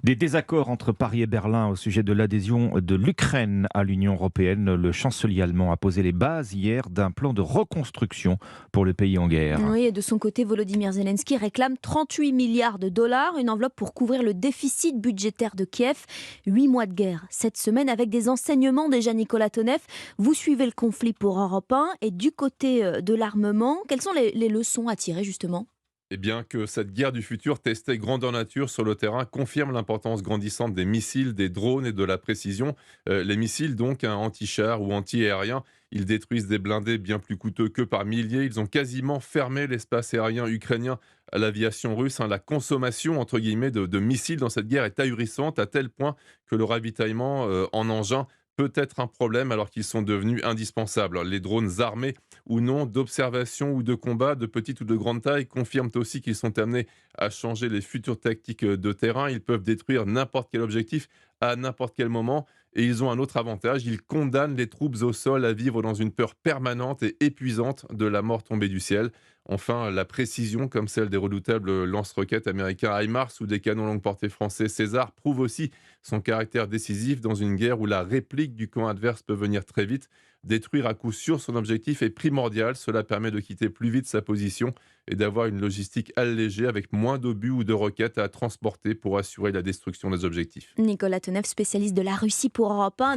Des désaccords entre Paris et Berlin au sujet de l'adhésion de l'Ukraine à l'Union européenne. Le chancelier allemand a posé les bases hier d'un plan de reconstruction pour le pays en guerre. Oui, et de son côté, Volodymyr Zelensky réclame 38 milliards de dollars, une enveloppe pour couvrir le déficit budgétaire de Kiev. 8 mois de guerre cette semaine avec des enseignements déjà, Nicolas Tonev. Vous suivez le conflit pour Europe 1 et du côté de l'armement, quelles sont les leçons à tirer justement? Eh bien, que cette guerre du futur testée grandeur nature sur le terrain confirme l'importance grandissante des missiles, des drones et de la précision. Les missiles, donc, anti-chars ou anti-aériens, ils détruisent des blindés bien plus coûteux que par milliers. Ils ont quasiment fermé l'espace aérien ukrainien à l'aviation russe. La consommation, entre guillemets, de missiles dans cette guerre est ahurissante, à tel point que le ravitaillement en engins peut être un problème alors qu'ils sont devenus indispensables. Les drones armés ou non d'observation ou de combat de petite ou de grande taille confirment aussi qu'ils sont amenés à changer les futures tactiques de terrain. Ils peuvent détruire n'importe quel objectif à n'importe quel moment. Et ils ont un autre avantage, ils condamnent les troupes au sol à vivre dans une peur permanente et épuisante de la mort tombée du ciel. Enfin, la précision, comme celle des redoutables lance-roquettes américains HIMARS ou des canons longue portée français César, prouve aussi son caractère décisif dans une guerre où la réplique du camp adverse peut venir très vite. Détruire à coup sûr son objectif est primordial. Cela permet de quitter plus vite sa position et d'avoir une logistique allégée avec moins d'obus ou de roquettes à transporter pour assurer la destruction des objectifs. Nicolas Tonev, spécialiste de la Russie pour Europe 1,